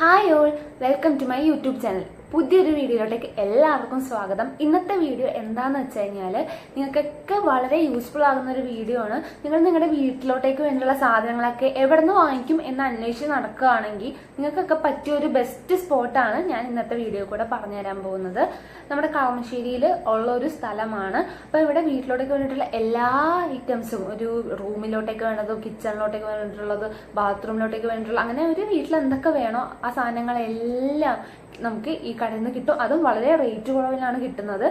Hi all, welcome to my YouTube channel. പുതിയൊരു വീഡിയോയിലേക്ക് എല്ലാവർക്കും സ്വാഗതം. ഇന്നത്തെ വീഡിയോ എന്താണെന്ന് വെച്ച് കഴിഞ്ഞാൽ നിങ്ങൾക്കൊക്കെ വളരെ യൂസ്ഫുൾ ആകുന്ന ഒരു വീഡിയോ ആണ്. നിങ്ങൾ നിങ്ങളുടെ വീട്ടിലോട്ടേക്ക് വേണ്ടിയുള്ള സാധനങ്ങളൊക്കെ എവിടെ നിന്ന് വാങ്ങിക്കും എന്ന് അന്വേഷിച്ച് നടക്കുകയാണെങ്കിൽ നിങ്ങൾക്കൊക്കെ പറ്റിയ ഒരു ബെസ്റ്റ് സ്പോട്ടാണ് ഞാൻ ഇന്നത്തെ വീഡിയോ കൂടെ പറഞ്ഞുതരാൻ പോകുന്നത്. നമ്മുടെ കളമശ്ശേരിയിൽ ഉള്ള ഒരു സ്ഥലമാണ്. അപ്പോൾ ഇവിടെ വീട്ടിലോട്ടേക്ക് വേണ്ടിയിട്ടുള്ള എല്ലാ ഐറ്റംസും, ഒരു റൂമിലോട്ടേക്ക് വേണ്ടത്, കിച്ചണിലോട്ടേക്ക് വേണ്ടിയിട്ടുള്ളത്, ബാത്റൂമിലോട്ടേക്ക് വേണ്ടിയിട്ടുള്ള, അങ്ങനെ ഒരു വീട്ടിൽ എന്തൊക്കെ വേണോ ആ സാധനങ്ങളെല്ലാം നമുക്ക് ഈ കടയിൽ നിന്ന് കിട്ടും. അതും വളരെ റേറ്റ് കുറവിലാണ് കിട്ടുന്നത്.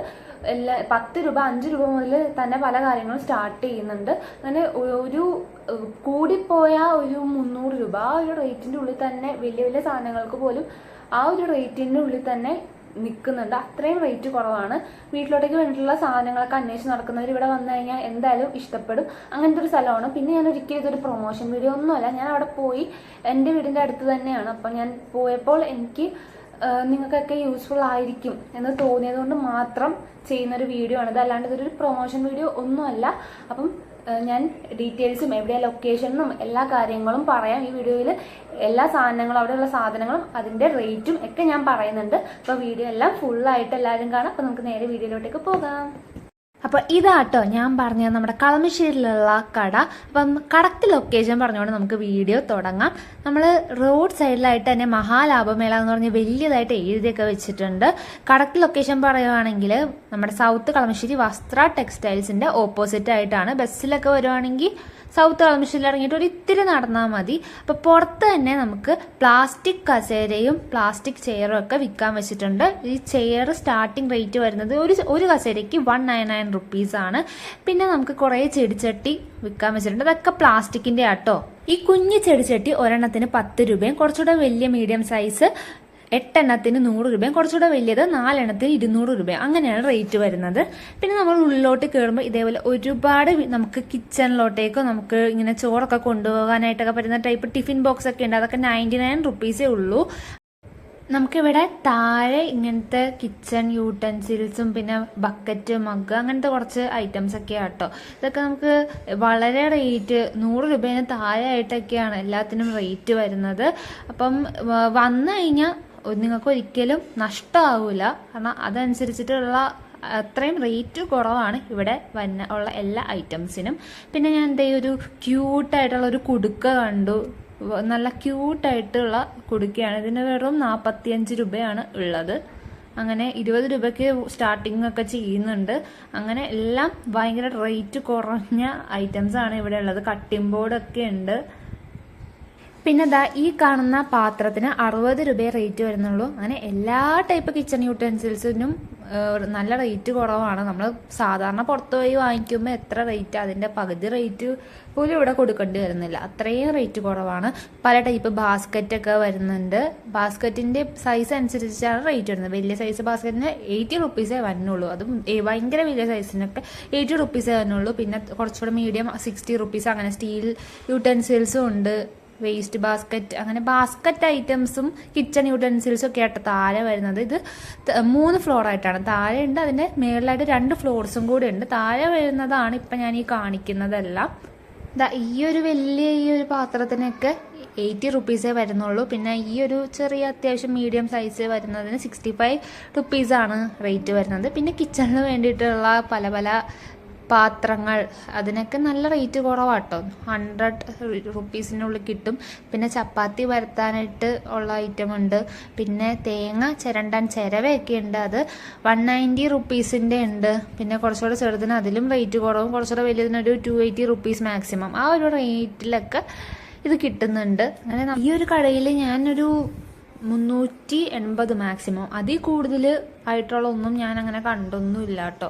10 രൂപ 5 രൂപ മുതൽ തന്നെ പല കാര്യങ്ങളും സ്റ്റാർട്ട് ചെയ്യുന്നുണ്ട്. അങ്ങനെ ഒരു കൂടിപ്പോയ ഒരു 300 രൂപ ആ ഒരു റേറ്റിന്റെ ഉള്ളിൽ തന്നെ വലിയ വലിയ സാധനങ്ങൾക്ക് പോലും ആ ഒരു റേറ്റിന്റെ ഉള്ളിൽ തന്നെ നിൽക്കുന്നുണ്ട്. അത്രയും റേറ്റ് കുറവാണ്. വീട്ടിലോട്ടേക്ക് വേണ്ടിയിട്ടുള്ള സാധനങ്ങളൊക്കെ അന്വേഷിച്ച് നടക്കുന്നവർ ഇവിടെ വന്നു കഴിഞ്ഞാൽ എന്തായാലും ഇഷ്ടപ്പെടും. അങ്ങനത്തെ ഒരു സ്ഥലമാണ്. പിന്നെ ഞാൻ ഒരിക്കലും ഇതൊരു പ്രൊമോഷൻ വീഡിയോ ഒന്നുമല്ല. ഞാൻ അവിടെ പോയി, എൻ്റെ വീടിൻ്റെ അടുത്ത് തന്നെയാണ്. അപ്പം ഞാൻ പോയപ്പോൾ എനിക്ക് നിങ്ങൾക്കൊക്കെ യൂസ്ഫുൾ ആയിരിക്കും എന്ന് തോന്നിയത് കൊണ്ട് മാത്രം ചെയ്യുന്നൊരു വീഡിയോ ആണ്. അല്ലാണ്ട് ഇതൊരു പ്രൊമോഷൻ വീഡിയോ ഒന്നുമല്ല. അപ്പം ഞാൻ ഡീറ്റെയിൽസും എവിടെയാ ലൊക്കേഷനും എല്ലാ കാര്യങ്ങളും പറയാം. ഈ വീഡിയോയിൽ എല്ലാ സാധനങ്ങളും, അവിടെയുള്ള സാധനങ്ങളും അതിൻ്റെ റേറ്റും ഒക്കെ ഞാൻ പറയുന്നുണ്ട്. അപ്പോൾ വീഡിയോ എല്ലാം ഫുള്ളായിട്ട് എല്ലാവരും കാണാം. അപ്പോൾ നമുക്ക് നേരെ വീഡിയോയിലോട്ടേക്ക് പോകാം. അപ്പോൾ ഇതാട്ടോ ഞാൻ പറഞ്ഞത് നമ്മുടെ കളമശ്ശേരിയിലുള്ള കട. അപ്പം കറക്റ്റ് ലൊക്കേഷൻ പറഞ്ഞുകൊണ്ട് നമുക്ക് വീഡിയോ തുടങ്ങാം. നമ്മൾ റോഡ് സൈഡിലായിട്ട് തന്നെ മഹാലാഭമേള എന്ന് പറഞ്ഞ് വലിയതായിട്ട് എഴുതിയൊക്കെ വെച്ചിട്ടുണ്ട്. കറക്റ്റ് ലൊക്കേഷൻ പറയുവാണെങ്കിൽ നമ്മുടെ സൗത്ത് കളമശ്ശേരി വസ്ത്ര ടെക്സ്റ്റൈൽസിൻ്റെ ഓപ്പോസിറ്റ് ആയിട്ടാണ്. ബസ്സിലൊക്കെ വരുവാണെങ്കിൽ സൗത്ത് കളമശ്ശേരിയിൽ ഇറങ്ങിയിട്ട് ഒരു ഇത്തിരി നടന്നാൽ മതി. അപ്പോൾ പുറത്ത് തന്നെ നമുക്ക് പ്ലാസ്റ്റിക് കസേരയും പ്ലാസ്റ്റിക് ചെയറും ഒക്കെ വിൽക്കാൻ വെച്ചിട്ടുണ്ട്. ഈ ചെയർ സ്റ്റാർട്ടിംഗ് റേറ്റ് വരുന്നത് ഒരു കസേരയ്ക്ക് 199 റുപ്പീസാണ്. പിന്നെ നമുക്ക് കുറേ ചെടിച്ചട്ടി വിൽക്കാൻ വെച്ചിട്ടുണ്ട്. അതൊക്കെ പ്ലാസ്റ്റിക്കിൻ്റെ ആട്ടോ. ഈ കുഞ്ഞു ചെടിച്ചട്ടി ഒരെണ്ണത്തിന് 10 രൂപയും, കുറച്ചുകൂടെ വലിയ മീഡിയം സൈസ് 8 എണ്ണത്തിന് 100 രൂപയും, കുറച്ചുകൂടെ വലിയത് 4 എണ്ണത്തിന് 200 രൂപയും, അങ്ങനെയാണ് റേറ്റ് വരുന്നത്. പിന്നെ നമ്മൾ ഉള്ളിലോട്ട് കയറുമ്പോൾ ഇതേപോലെ ഒരുപാട് നമുക്ക് കിച്ചണിലോട്ടേക്കോ നമുക്ക് ഇങ്ങനെ ചോറൊക്കെ കൊണ്ടുപോകാനായിട്ടൊക്കെ പറ്റുന്ന ടൈപ്പ് ടിഫിൻ ബോക്സ് ഒക്കെ ഉണ്ട്. അതൊക്കെ 99 റുപ്പീസേ ഉള്ളൂ. നമുക്കിവിടെ താഴെ ഇങ്ങനത്തെ കിച്ചൺ യൂട്ടൻസിൽസും പിന്നെ ബക്കറ്റ്, മഗ്, അങ്ങനത്തെ കുറച്ച് ഐറ്റംസ് ഒക്കെ ആട്ടോ. ഇതൊക്കെ നമുക്ക് വളരെ റേറ്റ് 100 രൂപേന് താഴെ ആയിട്ടൊക്കെയാണ് എല്ലാത്തിനും റേറ്റ് വരുന്നത്. അപ്പം വന്നു കഴിഞ്ഞാൽ നിങ്ങൾക്ക് ഒരിക്കലും നഷ്ടമാവില്ല. കാരണം അതനുസരിച്ചിട്ടുള്ള അത്രയും റേറ്റ് കുറവാണ് ഇവിടെ ഉള്ള എല്ലാ ഐറ്റംസിനും. പിന്നെ ഞാൻ ഒരു ക്യൂട്ടായിട്ടുള്ള ഒരു കുടുക്ക കണ്ടു. നല്ല ക്യൂട്ടായിട്ടുള്ള കുടുക്കയാണ്. ഇതിന് വെറും 45 രൂപയാണ് ഉള്ളത്. അങ്ങനെ 20 രൂപയ്ക്ക് സ്റ്റാർട്ടിങ് ഒക്കെ ചെയ്യുന്നുണ്ട്. അങ്ങനെ എല്ലാം ഭയങ്കര റേറ്റ് കുറഞ്ഞ ഐറ്റംസ് ആണ് ഇവിടെ ഉള്ളത്. കട്ടിംഗ് ബോർഡൊക്കെ ഉണ്ട്. പിന്നെ ഈ കാണുന്ന പാത്രത്തിന് 60 രൂപയെ റേറ്റ് വരുന്നുള്ളൂ. അങ്ങനെ എല്ലാ ടൈപ്പ് കിച്ചൺ യൂട്ടൻസിൽസിനും നല്ല റേറ്റ് കുറവാണ്. നമ്മൾ സാധാരണ പുറത്ത് പോയി വാങ്ങിക്കുമ്പോൾ എത്ര റേറ്റ്, അതിൻ്റെ പകുതി റേറ്റ് പോലും ഇവിടെ കൊടുക്കേണ്ടി വരുന്നില്ല. അത്രയും റേറ്റ് കുറവാണ്. പല ടൈപ്പ് ബാസ്ക്കറ്റൊക്കെ വരുന്നുണ്ട്. ബാസ്ക്കറ്റിൻ്റെ സൈസ് അനുസരിച്ചാണ് റേറ്റ് വരുന്നത്. വലിയ സൈസ് ബാസ്ക്കറ്റിന് 80 റുപ്പീസേ വരുന്നുള്ളൂ. അതും ഭയങ്കര വലിയ സൈസിനൊക്കെ 80 റുപ്പീസേ വരുന്നുള്ളൂ. പിന്നെ കുറച്ചുകൂടെ മീഡിയം 60 റുപ്പീസ്. അങ്ങനെ സ്റ്റീൽ യൂട്ടൻസിൽസും ഉണ്ട്, വേസ്റ്റ് ബാസ്ക്കറ്റ്, അങ്ങനെ ബാസ്ക്കറ്റ് ഐറ്റംസും കിച്ചൺ യൂട്ടൻസിൽസും ഒക്കെ ആയിട്ട് താഴെ വരുന്നത്. ഇത് 3 ഫ്ലോറായിട്ടാണ്. താഴെ ഉണ്ട്, അതിൻ്റെ മേളിലായിട്ട് 2 ഫ്ലോർസും കൂടി ഉണ്ട്. താഴെ വരുന്നതാണ് ഇപ്പം ഞാൻ ഈ കാണിക്കുന്നതെല്ലാം. ഈ ഒരു വലിയ ഈ ഒരു പാത്രത്തിനൊക്കെ 80 റുപ്പീസേ വരുന്നുള്ളൂ. പിന്നെ ഈ ഒരു ചെറിയ അത്യാവശ്യം മീഡിയം സൈസ് വരുന്നതിന് 65 റുപ്പീസാണ് റേറ്റ് വരുന്നത്. പിന്നെ കിച്ചണിന് വേണ്ടിയിട്ടുള്ള പല പല പാത്രങ്ങൾ, അതിനൊക്കെ നല്ല റേറ്റ് കുറവാട്ടോ. 100 റുപ്പീസിനുള്ളിൽ കിട്ടും. പിന്നെ ചപ്പാത്തി പരത്താനായിട്ട് ഉള്ള ഐറ്റം ഉണ്ട്. പിന്നെ തേങ്ങ ചിരണ്ടാൻ ചിരവയൊക്കെ ഉണ്ട്. അത് 190 റുപ്പീസിൻ്റെ ഉണ്ട്. പിന്നെ കുറച്ചുകൂടെ ചെറുതിന് അതിലും റേറ്റ് കുറവും, കുറച്ചുകൂടെ വലിയതിനൊരു 280 റുപ്പീസ് മാക്സിമം. ആ ഒരു റേറ്റിലൊക്കെ ഇത് കിട്ടുന്നുണ്ട്. അങ്ങനെ ഈ ഒരു കടയിൽ ഞാനൊരു 380 മാക്സിമം, അതിൽ കൂടുതൽ ആയിട്ടുള്ള ഒന്നും ഞാൻ അങ്ങനെ കണ്ടൊന്നുമില്ല കേട്ടോ.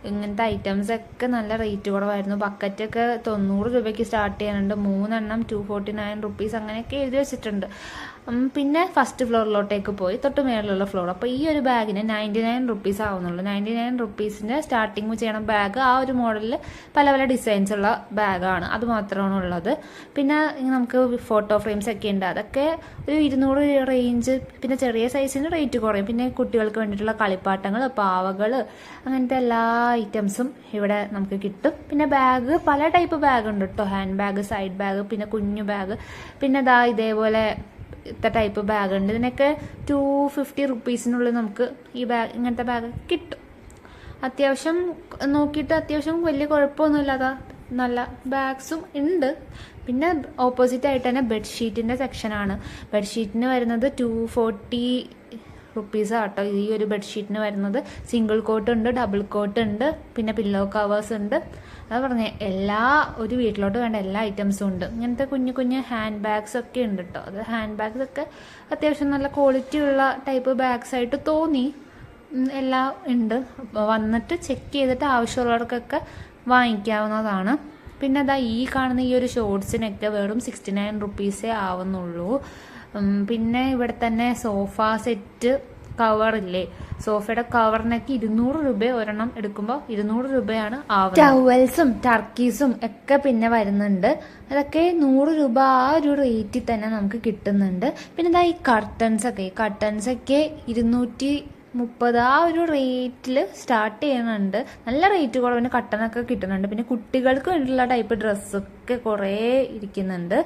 ഇങ്ങനത്തെ ഐറ്റംസ് ഒക്കെ നല്ല റേറ്റ് കുറവായിരുന്നു. ബക്കറ്റൊക്കെ 90 രൂപയ്ക്ക് സ്റ്റാർട്ട് ചെയ്യാനുണ്ട്. 3 എണ്ണം 249 റുപ്പീസ് അങ്ങനെയൊക്കെ എഴുതി വെച്ചിട്ടുണ്ട്. പിന്നെ ഫസ്റ്റ് ഫ്ലോറിലോട്ടേക്ക് പോയി തൊട്ട് മേളിലുള്ള ഫ്ലോർ. അപ്പോൾ ഈ ഒരു ബാഗിന് 99 റുപ്പീസ് ആവുന്നുള്ളൂ. 99 റുപ്പീസിൻ്റെ സ്റ്റാർട്ടിങ് ചെയ്യണം ബാഗ്. ആ ഒരു മോഡലിൽ പല പല ഡിസൈൻസ് ഉള്ള ബാഗാണ്. അത് മാത്രമാണ് ഉള്ളത്. പിന്നെ നമുക്ക് ഫോട്ടോ ഫ്രെയിംസ് ഒക്കെ ഉണ്ട്. അതൊക്കെ ഒരു 200 റേഞ്ച്. പിന്നെ ചെറിയ സൈസിന് റേറ്റ് കുറയും. പിന്നെ കുട്ടികൾക്ക് വേണ്ടിയിട്ടുള്ള കളിപ്പാട്ടങ്ങൾ, പാവകൾ, അങ്ങനത്തെ എല്ലാ ഐറ്റംസും ഇവിടെ നമുക്ക് കിട്ടും. പിന്നെ ബാഗ് പല ടൈപ്പ് ബാഗ് ഉണ്ട് കേട്ടോ. ഹാൻഡ് ബാഗ്, സൈഡ് ബാഗ്, പിന്നെ കുഞ്ഞു ബാഗ്, പിന്നെ ഇതേപോലെ ഇങ്ങനത്തെ ടൈപ്പ് ബാഗ് ഉണ്ട്. ഇതിനൊക്കെ 250 റുപ്പീസിനുള്ളിൽ നമുക്ക് ഈ ഇങ്ങനത്തെ ബാഗ് കിട്ടും. അത്യാവശ്യം നോക്കിയിട്ട് അത്യാവശ്യം വലിയ കുഴപ്പമൊന്നുമില്ലാതെ നല്ല ബാഗ്സും ഉണ്ട്. പിന്നെ ഓപ്പോസിറ്റ് ആയിട്ട് തന്നെ ബെഡ്ഷീറ്റിൻ്റെ സെക്ഷനാണ്. ബെഡ്ഷീറ്റിന് വരുന്നത് 240 റുപ്പീസ് ആട്ടോ ഈ ഒരു ബെഡ്ഷീറ്റിന് വരുന്നത്. സിംഗിൾ കോട്ട് ഉണ്ട്, ഡബിൾ കോട്ട് ഉണ്ട്, പിന്നെ പില്ലോ കവേഴ്സ് ഉണ്ട്. അത് പറഞ്ഞ ഒരു വീട്ടിലോട്ട് വേണ്ട എല്ലാ ഐറ്റംസും ഉണ്ട്. ഇങ്ങനത്തെ കുഞ്ഞു കുഞ്ഞു ഹാൻഡ് ബാഗ്സ് ഒക്കെ ഉണ്ട് കേട്ടോ. അത് ഹാൻഡ് ബാഗ്സ് ഒക്കെ അത്യാവശ്യം നല്ല ക്വാളിറ്റി ഉള്ള ടൈപ്പ് ബാഗ്സ് ആയിട്ട് തോന്നി. എല്ലാം ഉണ്ട്. വന്നിട്ട് ചെക്ക് ചെയ്തിട്ട് ആവശ്യമുള്ളവർക്കൊക്കെ വാങ്ങിക്കാവുന്നതാണ്. പിന്നെ അതാ ഈ കാണുന്ന ഈ ഒരു ഷോർട്സിനൊക്കെ വെറും 69 റുപ്പീസേ ആവുന്നുള്ളൂ. പിന്നെ ഇവിടെ തന്നെ സോഫ സെറ്റ് കവറില്ലേ, സോഫയുടെ കവറിനൊക്കെ 200 രൂപ ഒരെണ്ണം എടുക്കുമ്പോൾ 200 രൂപയാണ് ആവുന്നത്. ടവൽസും ടർക്കീസും ഒക്കെ പിന്നെ വരുന്നുണ്ട്. അതൊക്കെ 100 രൂപ ആ ഒരു റേറ്റിൽ തന്നെ നമുക്ക് കിട്ടുന്നുണ്ട്. പിന്നെ ഇതാ ഈ കർട്ടൻസൊക്കെ 230 ആ ഒരു റേറ്റിൽ സ്റ്റാർട്ട് ചെയ്യുന്നുണ്ട്. നല്ല റേറ്റ് കുറവിന് കട്ടനൊക്കെ കിട്ടുന്നുണ്ട്. പിന്നെ കുട്ടികൾക്ക് വേണ്ടിയുള്ള ടൈപ്പ് ഡ്രസ്സൊക്കെ കുറേ ഇരിക്കുന്നുണ്ട്.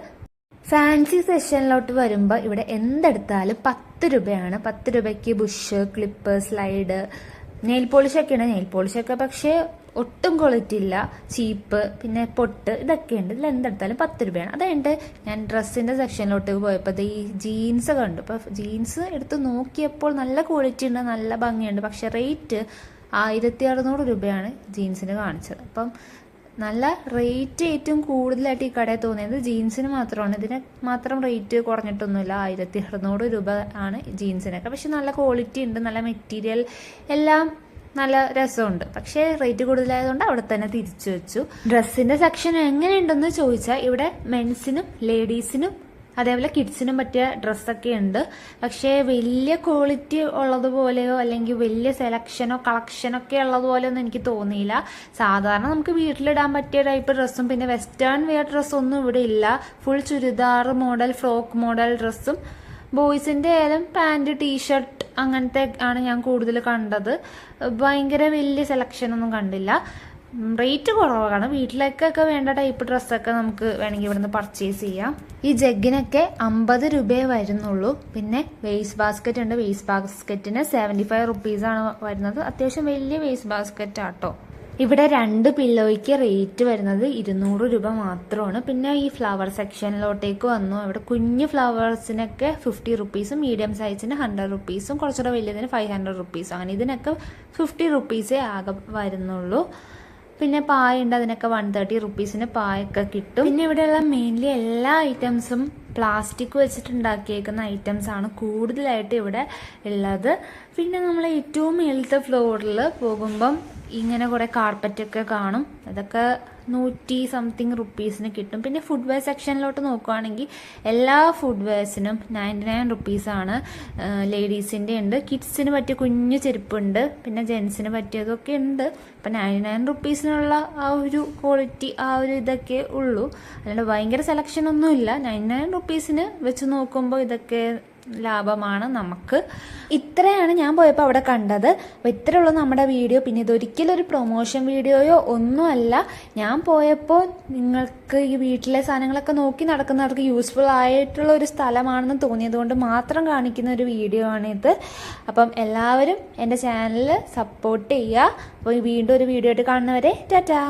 ഫാൻസി സെഷനിലോട്ട് വരുമ്പോൾ ഇവിടെ എന്തെടുത്താലും 10 രൂപയാണ്. 10 രൂപയ്ക്ക് ബുഷ്, ക്ലിപ്പ്, സ്ലൈഡ്, നെയിൽ പോളിഷൊക്കെയാണ്. നെയിൽ പോളിഷൊക്കെ പക്ഷേ ഒട്ടും ക്വാളിറ്റി ഇല്ല, ചീപ്പ്. പിന്നെ പൊട്ട്, ഇതൊക്കെ ഉണ്ട്. ഇതിൽ എന്തെടുത്താലും 10 രൂപയാണ്. അതുകൊണ്ട് ഞാൻ ഡ്രസ്സിൻ്റെ സെക്ഷനിലോട്ട് പോയപ്പോൾ ഈ ജീൻസ് കണ്ടു. അപ്പോൾ ജീൻസ് എടുത്ത് നോക്കിയപ്പോൾ നല്ല ക്വാളിറ്റി ഉണ്ട്, നല്ല ഭംഗിയുണ്ട്. പക്ഷെ റേറ്റ് 1600 രൂപയാണ് ജീൻസിന് കാണിച്ചത്. അപ്പം നല്ല റേറ്റ് ഏറ്റവും കൂടുതലായിട്ട് ഈ കടയിൽ തോന്നിയത് ജീൻസിന് മാത്രമാണ്. ഇതിന് മാത്രം റേറ്റ് കുറഞ്ഞിട്ടൊന്നുമില്ല. 1600 രൂപ ആണ് ജീൻസിനൊക്കെ. പക്ഷെ നല്ല ക്വാളിറ്റി ഉണ്ട്, നല്ല മെറ്റീരിയൽ എല്ലാം നല്ല രസമുണ്ട്. പക്ഷേ റേറ്റ് കൂടുതലായതുകൊണ്ട് അവിടെ തന്നെ തിരിച്ചു വെച്ചു. ഡ്രസ്സിന്റെ സെക്ഷൻ എങ്ങനെയുണ്ടെന്ന് ചോദിച്ചാൽ ഇവിടെ മെൻസിനും ലേഡീസിനും അതേപോലെ കിഡ്സിനും പറ്റിയ ഡ്രസ്സൊക്കെ ഉണ്ട്. പക്ഷേ വലിയ ക്വാളിറ്റി ഉള്ളതുപോലെയോ അല്ലെങ്കിൽ വലിയ സെലക്ഷനോ കളക്ഷനോ ഒക്കെ ഉള്ളതുപോലെ ഒന്നും എനിക്ക് തോന്നിയില്ല. സാധാരണ നമുക്ക് വീട്ടിലിടാൻ പറ്റിയ ടൈപ്പ് ഡ്രസ്സും പിന്നെ വെസ്റ്റേൺ വെയർ ഡ്രസ്സൊന്നും ഇവിടെ ഇല്ല. Full churidar model, frock model ഡ്രസ്സും ബോയ്സിൻ്റെ ആയാലും പാൻറ്, ടീഷർട്ട് അങ്ങനത്തെ ആണ് ഞാൻ കൂടുതൽ കണ്ടത്. ഭയങ്കര വലിയ സെലക്ഷനൊന്നും കണ്ടില്ല. റേറ്റ് കുറവാണ്. വീട്ടിലേക്കൊക്കെ വേണ്ട ടൈപ്പ് ഡ്രസ്സൊക്കെ നമുക്ക് വേണമെങ്കിൽ ഇവിടുന്ന് പർച്ചേസ് ചെയ്യാം. ഈ ജഗ്ഗിനൊക്കെ 50 രൂപയെ വരുന്നുള്ളൂ. പിന്നെ വേസ്റ്റ് ബാസ്ക്കറ്റ് ഉണ്ട്. വേസ്റ്റ് ബാസ്ക്കറ്റിന് 75 റുപ്പീസാണ് വരുന്നത്. അത്യാവശ്യം വലിയ വേസ്റ്റ് ബാസ്ക്കറ്റ് ആട്ടോ. ഇവിടെ 2 പില്ലോയ്ക്ക് റേറ്റ് വരുന്നത് 200 രൂപ മാത്രമാണ്. പിന്നെ ഈ ഫ്ലവർ സെക്ഷനിലോട്ടേക്ക് വന്നു. ഇവിടെ കുഞ്ഞു ഫ്ലവേഴ്സിനൊക്കെ 50 റുപ്പീസും മീഡിയം സൈസിന് 100 റുപ്പീസും കുറച്ചുകൂടെ വലിയതിന് 500 റുപ്പീസും അങ്ങനെ ഇതിനൊക്കെ 50 റുപ്പീസേ ആകെ വരുന്നുള്ളൂ. പിന്നെ പായ ഉണ്ട്, അതിനൊക്കെ 130 റുപ്പീസിന് പായൊക്കെ കിട്ടും. പിന്നെ ഇവിടെയുള്ള മെയിൻലി എല്ലാ ഐറ്റംസും പ്ലാസ്റ്റിക് വെച്ചിട്ടുണ്ടാക്കിയേക്കുന്ന ഐറ്റംസ് ആണ് കൂടുതലായിട്ട് ഇവിടെ ഉള്ളത്. പിന്നെ നമ്മൾ ഏറ്റവും മേളത്തെ ഫ്ലോറിൽ പോകുമ്പം ഇങ്ങനെ കുറേ കാർപ്പറ്റൊക്കെ കാണും. അതൊക്കെ 100 സംതിങ് റുപ്പീസിന് കിട്ടും. പിന്നെ ഫുഡ് വെയർ സെക്ഷനിലോട്ട് നോക്കുകയാണെങ്കിൽ എല്ലാ ഫുഡ് വെയർസിനും 99 റുപ്പീസാണ്. ലേഡീസിൻ്റെ ഉണ്ട്, കിഡ്സിന് പറ്റിയ കുഞ്ഞു ചെരുപ്പുണ്ട്, പിന്നെ ജെൻസിന് പറ്റിയതൊക്കെ ഉണ്ട്. അപ്പം 99 റുപ്പീസിനുള്ള ആ ഒരു ക്വാളിറ്റി ആ ഒരു ഇതൊക്കെ ഉള്ളൂ. അല്ലാണ്ട് ഭയങ്കര സെലക്ഷൻ ഒന്നുമില്ല. 99 റുപ്പീസിന് വെച്ച് നോക്കുമ്പോൾ ഇതൊക്കെ ലാഭമാണ് നമുക്ക്. ഇത്രയാണ് ഞാൻ പോയപ്പോൾ അവിടെ കണ്ടത്. അപ്പോൾ ഇത്രയുള്ളൂ നമ്മുടെ വീഡിയോ. പിന്നെ ഇതൊരിക്കലും ഒരു പ്രൊമോഷൻ വീഡിയോയോ ഒന്നുമല്ല. ഞാൻ പോയപ്പോൾ നിങ്ങൾക്ക് ഈ വീട്ടിലെ സാധനങ്ങളൊക്കെ നോക്കി നടക്കുന്നവർക്ക് യൂസ്ഫുൾ ആയിട്ടുള്ള ഒരു സ്ഥലമാണെന്ന് തോന്നിയതുകൊണ്ട് മാത്രം കാണിക്കുന്ന ഒരു വീഡിയോ ആണിത്. അപ്പം എല്ലാവരും എൻ്റെ ചാനൽ സപ്പോർട്ട് ചെയ്യുക. അപ്പോൾ വീണ്ടും ഒരു വീഡിയോ ആയിട്ട് കാണുന്നവരെ ടാറ്റാ.